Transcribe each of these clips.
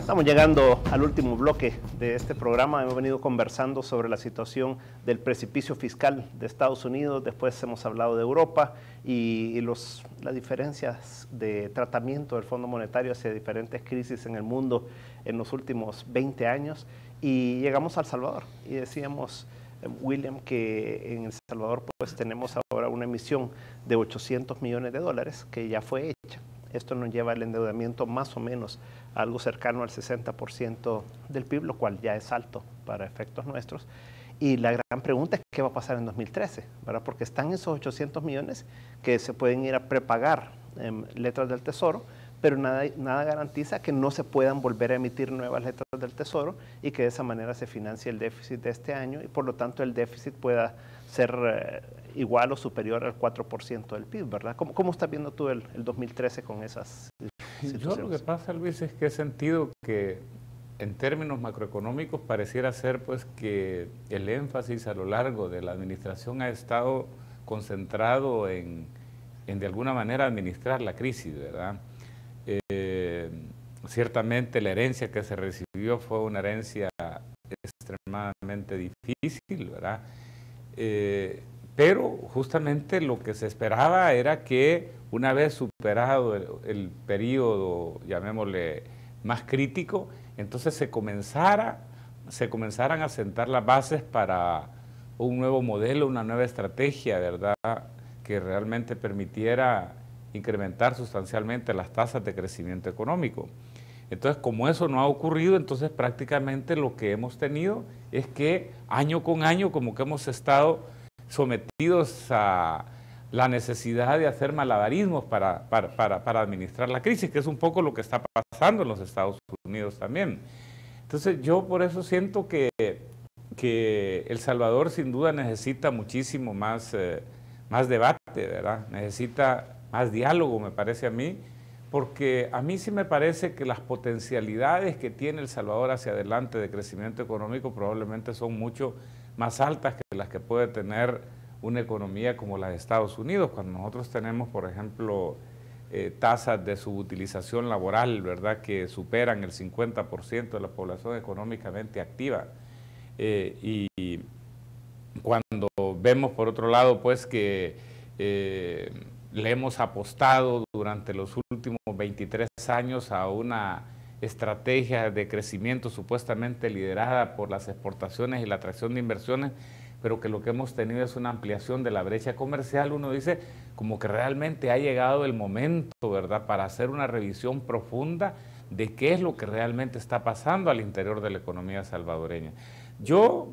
Estamos llegando al último bloque de este programa. Hemos venido conversando sobre la situación del precipicio fiscal de Estados Unidos. Después hemos hablado de Europa y las diferencias de tratamiento del Fondo Monetario hacia diferentes crisis en el mundo en los últimos 20 años. Y llegamos a El Salvador y decíamos, William, que en El Salvador pues tenemos ahora una emisión de $800 millones que ya fue hecha. Esto nos lleva al endeudamiento más o menos a algo cercano al 60% del PIB, lo cual ya es alto para efectos nuestros. Y la gran pregunta es qué va a pasar en 2013, ¿verdad? Porque están esos 800 millones que se pueden ir a prepagar letras del Tesoro, pero nada garantiza que no se puedan volver a emitir nuevas letras del Tesoro y que de esa manera se financie el déficit de este año y por lo tanto el déficit pueda ser igual o superior al 4% del PIB, ¿verdad? ¿Cómo estás viendo tú el 2013 con esas situaciones? Yo lo que pasa, Luis, es que he sentido que en términos macroeconómicos pareciera ser pues que el énfasis a lo largo de la administración ha estado concentrado en de alguna manera administrar la crisis, ¿verdad? Ciertamente la herencia que se recibió fue una herencia extremadamente difícil, ¿verdad? Pero justamente lo que se esperaba era que una vez superado el periodo, llamémosle, más crítico, entonces se comenzaran a sentar las bases para un nuevo modelo, una nueva estrategia, ¿verdad?, que realmente permitiera incrementar sustancialmente las tasas de crecimiento económico. Entonces, como eso no ha ocurrido, entonces prácticamente lo que hemos tenido es que año con año como que hemos estado sometidos a la necesidad de hacer malabarismos para administrar la crisis, que es un poco lo que está pasando en los Estados Unidos también. Entonces, yo por eso siento que El Salvador sin duda necesita muchísimo más debate, ¿verdad? Necesita más diálogo, me parece a mí, porque a mí sí me parece que las potencialidades que tiene El Salvador hacia adelante de crecimiento económico probablemente son mucho más altas que las que puede tener una economía como la de Estados Unidos, cuando nosotros tenemos, por ejemplo, tasas de subutilización laboral, ¿verdad?, que superan el 50% de la población económicamente activa. Y cuando vemos, por otro lado, pues que le hemos apostado durante los últimos 23 años a una estrategia de crecimiento supuestamente liderada por las exportaciones y la atracción de inversiones, pero que lo que hemos tenido es una ampliación de la brecha comercial. Uno dice como que realmente ha llegado el momento, ¿verdad?, para hacer una revisión profunda de qué es lo que realmente está pasando al interior de la economía salvadoreña. Yo,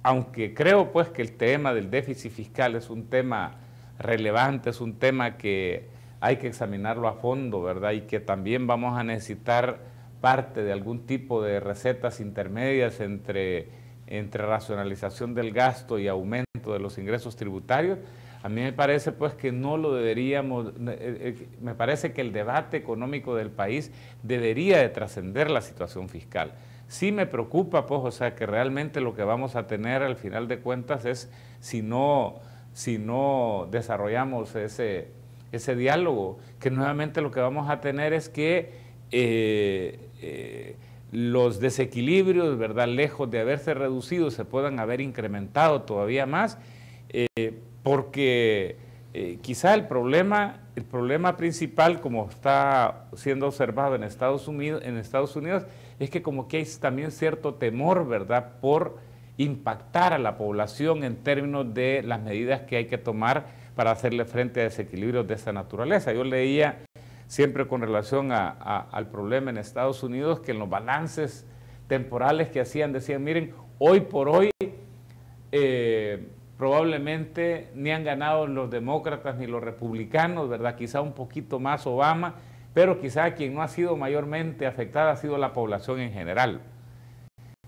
aunque creo pues que el tema del déficit fiscal es un tema relevante, es un tema que hay que examinarlo a fondo, ¿verdad?, y que también vamos a necesitar parte de algún tipo de recetas intermedias entre racionalización del gasto y aumento de los ingresos tributarios. A mí me parece pues que no lo deberíamos, me parece que el debate económico del país debería de trascender la situación fiscal. Sí me preocupa pues, o sea, que realmente lo que vamos a tener al final de cuentas es si no desarrollamos ese diálogo, que nuevamente lo que vamos a tener es que los desequilibrios, ¿verdad?, lejos de haberse reducido, se puedan haber incrementado todavía más, porque quizá el problema principal, como está siendo observado en Estados Unidos, es que como que hay también cierto temor, ¿verdad?, por impactar a la población en términos de las medidas que hay que tomar para hacerle frente a desequilibrios de esta naturaleza. Yo leía siempre con relación al problema en Estados Unidos que en los balances temporales que hacían, decían, miren, hoy por hoy probablemente ni han ganado los demócratas ni los republicanos, ¿verdad? Quizá un poquito más Obama, pero quizá quien no ha sido mayormente afectada ha sido la población en general.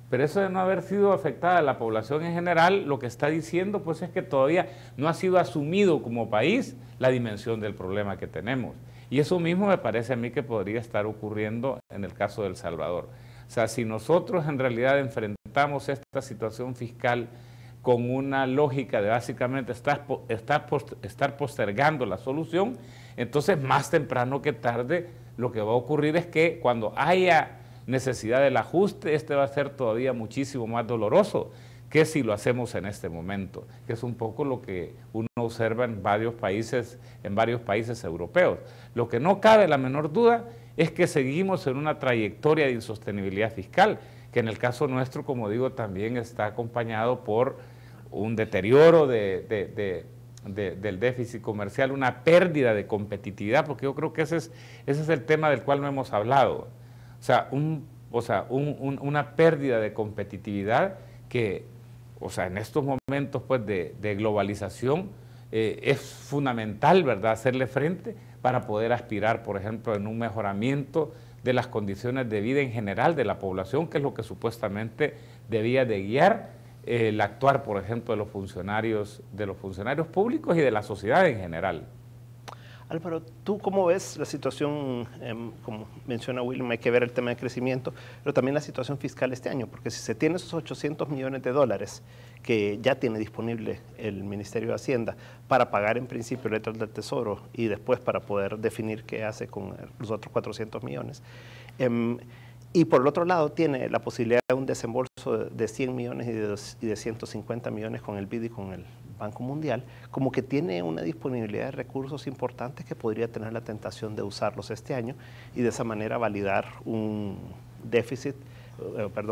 Pero eso de no haber sido afectada la población en general, lo que está diciendo pues es que todavía no ha sido asumido como país la dimensión del problema que tenemos. Y eso mismo me parece a mí que podría estar ocurriendo en el caso de El Salvador. O sea, si nosotros en realidad enfrentamos esta situación fiscal con una lógica de básicamente estar postergando la solución, entonces más temprano que tarde lo que va a ocurrir es que cuando haya necesidad del ajuste, este va a ser todavía muchísimo más doloroso que si lo hacemos en este momento, que es un poco lo que uno observa en varios países europeos. Lo que no cabe la menor duda es que seguimos en una trayectoria de insostenibilidad fiscal, que en el caso nuestro, como digo, también está acompañado por un deterioro del déficit comercial, una pérdida de competitividad, porque yo creo que ese es el tema del cual no hemos hablado. Una pérdida de competitividad que, en estos momentos pues, de globalización es fundamental, ¿verdad?, hacerle frente para poder aspirar, por ejemplo, en un mejoramiento de las condiciones de vida en general de la población, que es lo que supuestamente debía de guiar el actuar, por ejemplo, de los funcionarios públicos y de la sociedad en general. Álvaro, ¿tú cómo ves la situación? Como menciona William, hay que ver el tema de crecimiento, pero también la situación fiscal este año, porque si se tiene esos 800 millones de dólares que ya tiene disponible el Ministerio de Hacienda para pagar en principio letras del Tesoro y después para poder definir qué hace con los otros 400 millones, y por el otro lado tiene la posibilidad de un desembolso de 100 millones y de 150 millones con el BID y con el Banco Mundial, como que tiene una disponibilidad de recursos importantes que podría tener la tentación de usarlos este año y de esa manera validar un déficit,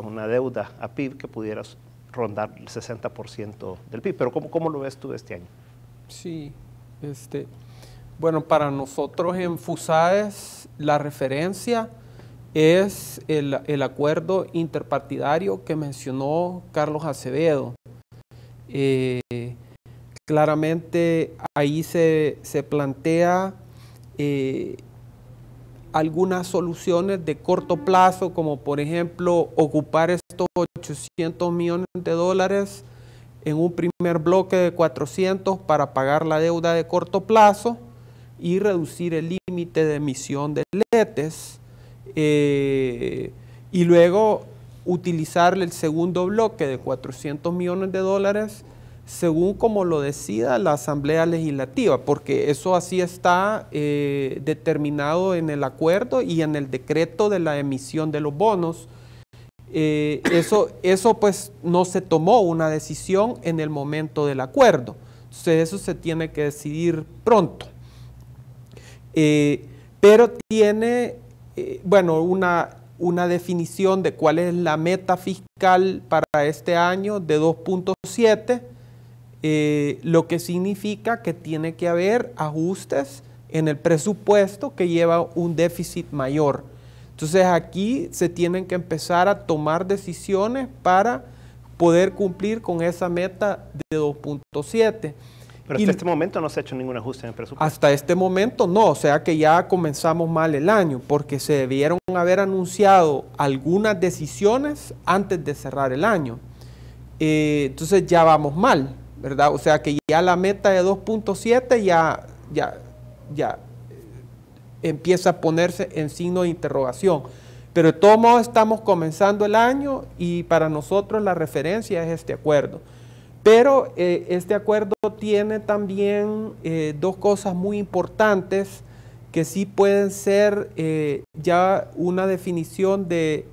una deuda a PIB que pudiera rondar el 60% del PIB. Pero ¿cómo lo ves tú este año? Sí, bueno, para nosotros en FUSAES la referencia es el acuerdo interpartidario que mencionó Carlos Acevedo. Claramente ahí se plantea algunas soluciones de corto plazo, como por ejemplo ocupar estos 800 millones de dólares en un primer bloque de 400 para pagar la deuda de corto plazo y reducir el límite de emisión de letes, y luego utilizar el segundo bloque de 400 millones de dólares según como lo decida la Asamblea Legislativa, porque eso así está determinado en el acuerdo y en el decreto de la emisión de los bonos. Eso pues no se tomó una decisión en el momento del acuerdo, entonces eso se tiene que decidir pronto. Pero tiene una definición de cuál es la meta fiscal para este año de 2.7, lo que significa que tiene que haber ajustes en el presupuesto que lleva un déficit mayor. Entonces aquí se tienen que empezar a tomar decisiones para poder cumplir con esa meta de 2.7. Pero hasta este momento no se ha hecho ningún ajuste en el presupuesto. Hasta este momento no, o sea que ya comenzamos mal el año, porque se debieron haber anunciado algunas decisiones antes de cerrar el año. Entonces ya vamos mal, ¿verdad? O sea que ya la meta de 2.7 ya empieza a ponerse en signo de interrogación. Pero de todos modos estamos comenzando el año y para nosotros la referencia es este acuerdo. Pero este acuerdo tiene también dos cosas muy importantes que sí pueden ser ya una definición de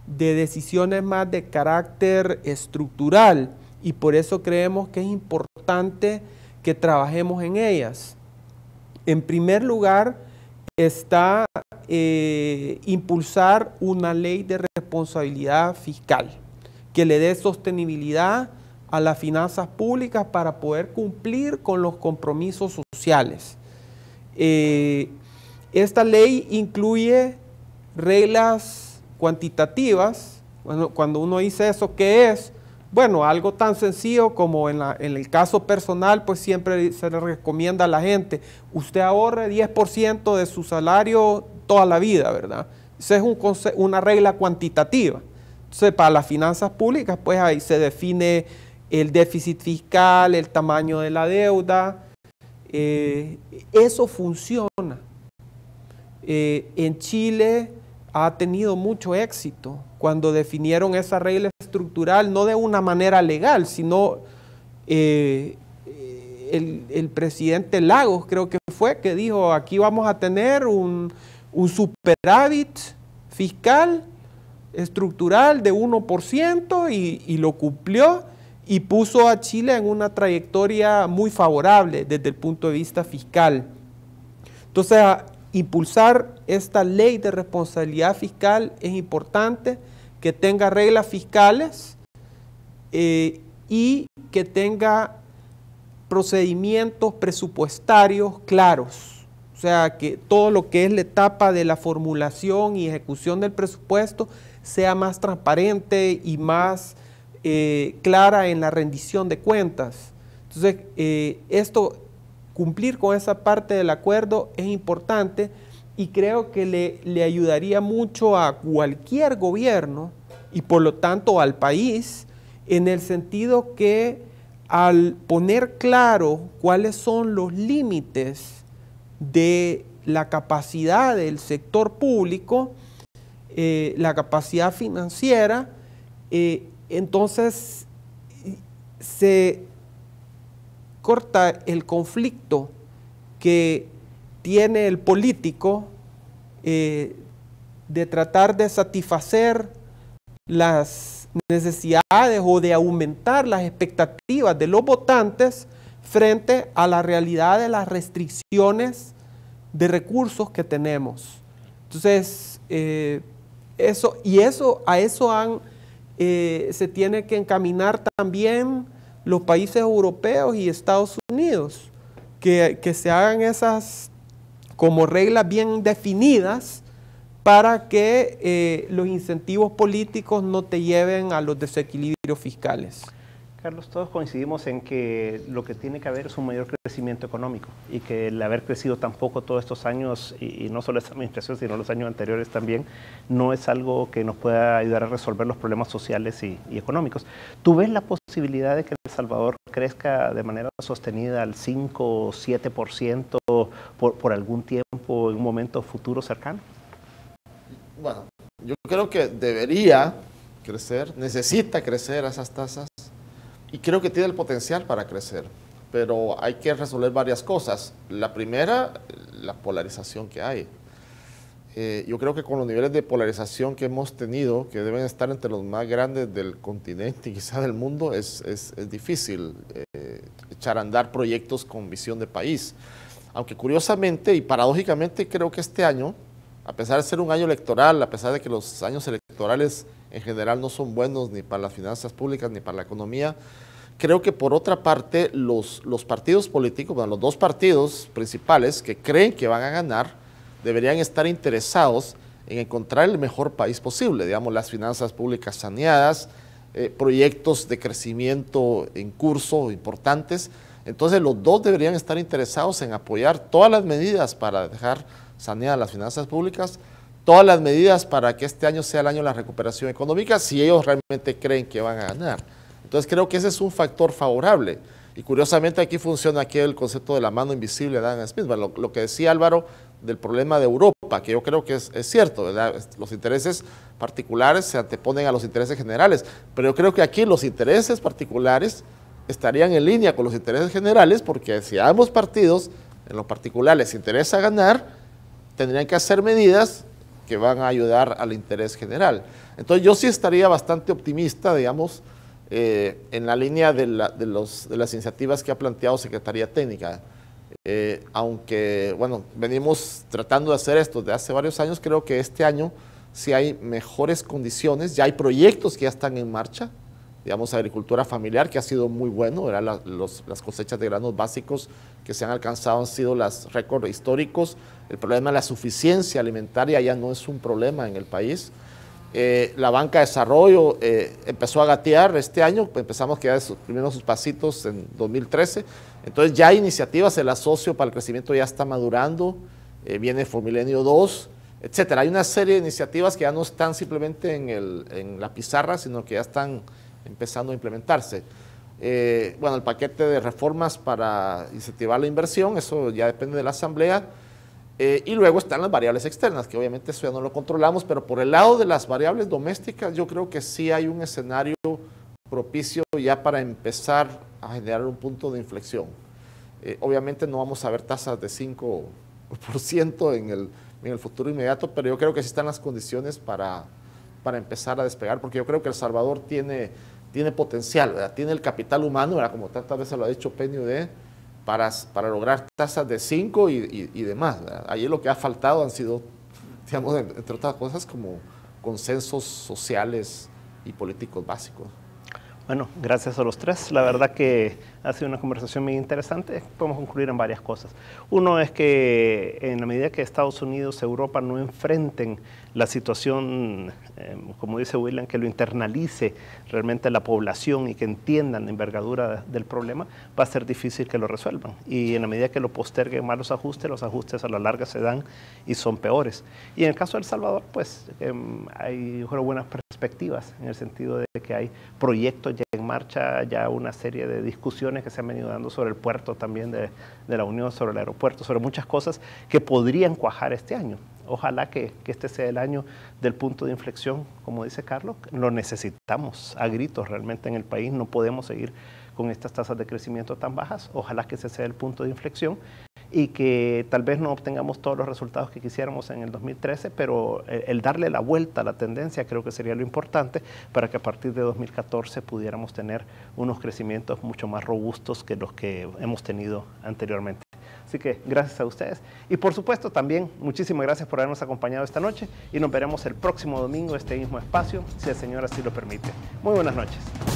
decisiones más de carácter estructural, y por eso creemos que es importante que trabajemos en ellas. En primer lugar está impulsar una ley de responsabilidad fiscal que le dé sostenibilidad a las finanzas públicas para poder cumplir con los compromisos sociales. Esta ley incluye reglas cuantitativas. Bueno, cuando uno dice eso, ¿qué es? Bueno, algo tan sencillo como en el caso personal, pues siempre se le recomienda a la gente, usted ahorre 10% de su salario toda la vida, ¿verdad? Esa es una regla cuantitativa. Entonces, para las finanzas públicas, pues ahí se define el déficit fiscal, el tamaño de la deuda. Eso funciona. En Chile ha tenido mucho éxito cuando definieron esa regla estructural, no de una manera legal, sino el presidente Lagos, creo que fue, que dijo, aquí vamos a tener un superávit fiscal estructural de 1% y lo cumplió y puso a Chile en una trayectoria muy favorable desde el punto de vista fiscal. Entonces, impulsar esta ley de responsabilidad fiscal es importante, que tenga reglas fiscales y que tenga procedimientos presupuestarios claros. O sea, que todo lo que es la etapa de la formulación y ejecución del presupuesto sea más transparente y más clara en la rendición de cuentas. Entonces, cumplir con esa parte del acuerdo es importante y creo que le ayudaría mucho a cualquier gobierno y por lo tanto al país, en el sentido que al poner claro cuáles son los límites de la capacidad del sector público, la capacidad financiera, entonces se corta el conflicto que tiene el político de tratar de satisfacer las necesidades o de aumentar las expectativas de los votantes frente a la realidad de las restricciones de recursos que tenemos. Entonces, a eso se tiene que encaminar también los países europeos y Estados Unidos, que se hagan esas como reglas bien definidas para que los incentivos políticos no te lleven a los desequilibrios fiscales. Carlos, todos coincidimos en que lo que tiene que haber es un mayor crecimiento económico y que el haber crecido tan poco todos estos años, y no solo esta administración, sino los años anteriores también, no es algo que nos pueda ayudar a resolver los problemas sociales y económicos. ¿Tú ves la posibilidad de que El Salvador crezca de manera sostenida al 5 o 7% por algún tiempo, en un momento futuro cercano? Bueno, yo creo que debería crecer, necesita crecer a esas tasas y creo que tiene el potencial para crecer, pero hay que resolver varias cosas. La primera, la polarización que hay. Yo creo que con los niveles de polarización que hemos tenido, que deben estar entre los más grandes del continente y quizá del mundo, es difícil echar a andar proyectos con visión de país. Aunque curiosamente y paradójicamente creo que este año, a pesar de ser un año electoral, a pesar de que los años electorales en general no son buenos ni para las finanzas públicas ni para la economía, creo que por otra parte los partidos políticos, bueno, los dos partidos principales que creen que van a ganar, deberían estar interesados en encontrar el mejor país posible, digamos, las finanzas públicas saneadas, proyectos de crecimiento en curso importantes. Entonces los dos deberían estar interesados en apoyar todas las medidas para dejar saneadas las finanzas públicas, todas las medidas para que este año sea el año de la recuperación económica, si ellos realmente creen que van a ganar. Entonces creo que ese es un factor favorable. Y curiosamente aquí funciona el concepto de la mano invisible de Adam Smith. Bueno, lo que decía Álvaro del problema de Europa, que yo creo que es cierto, ¿verdad? Los intereses particulares se anteponen a los intereses generales, pero yo creo que aquí los intereses particulares estarían en línea con los intereses generales, porque si a ambos partidos, en lo particular, les interesa ganar, tendrían que hacer medidas que van a ayudar al interés general. Entonces yo sí estaría bastante optimista, digamos, en la línea de las iniciativas que ha planteado Secretaría Técnica. Aunque, bueno, venimos tratando de hacer esto desde hace varios años, creo que este año sí hay mejores condiciones, ya hay proyectos que ya están en marcha, digamos, agricultura familiar, que ha sido muy bueno, ¿verdad? Las cosechas de granos básicos que se han alcanzado han sido los récords históricos. El problema de la suficiencia alimentaria ya no es un problema en el país. La banca de desarrollo empezó a gatear este año, empezamos a dar primero sus pasitos en 2013, entonces ya hay iniciativas, el asocio para el crecimiento ya está madurando, viene Formilenio 2, etcétera. Hay una serie de iniciativas que ya no están simplemente en la pizarra, sino que ya están empezando a implementarse. Bueno, el paquete de reformas para incentivar la inversión, eso ya depende de la Asamblea. Y luego están las variables externas, que obviamente eso ya no lo controlamos, pero por el lado de las variables domésticas yo creo que sí hay un escenario propicio ya para empezar a generar un punto de inflexión. Obviamente no vamos a ver tasas de 5% en el futuro inmediato, pero yo creo que sí están las condiciones para para empezar a despegar, porque yo creo que El Salvador tiene potencial, ¿verdad? Tiene el capital humano, ¿verdad? Como tantas veces lo ha dicho PNUD, para lograr tasas de 5 y demás, ¿verdad? Allí lo que ha faltado han sido, digamos, entre otras cosas, como consensos sociales y políticos básicos. Bueno, gracias a los tres. La verdad que ha sido una conversación muy interesante. Podemos concluir en varias cosas. Uno es que en la medida que Estados Unidos, Europa no enfrenten la situación, como dice William, que lo internalice realmente la población y que entiendan la envergadura del problema, va a ser difícil que lo resuelvan. Y en la medida que lo posterguen más los ajustes a la larga se dan y son peores. Y en el caso de El Salvador, pues hay, yo creo, buenas perspectivas en el sentido de que hay proyectos ya en marcha, ya una serie de discusiones que se han venido dando sobre el puerto también de la Unión, sobre el aeropuerto, sobre muchas cosas que podrían cuajar este año. Ojalá que este sea el año del punto de inflexión, como dice Carlos, lo necesitamos a gritos realmente en el país, no podemos seguir con estas tasas de crecimiento tan bajas, ojalá que ese sea el punto de inflexión y que tal vez no obtengamos todos los resultados que quisiéramos en el 2013, pero el darle la vuelta a la tendencia creo que sería lo importante para que a partir de 2014 pudiéramos tener unos crecimientos mucho más robustos que los que hemos tenido anteriormente. Así que gracias a ustedes y por supuesto también muchísimas gracias por habernos acompañado esta noche y nos veremos el próximo domingo en este mismo espacio, si el Señor así lo permite. Muy buenas noches.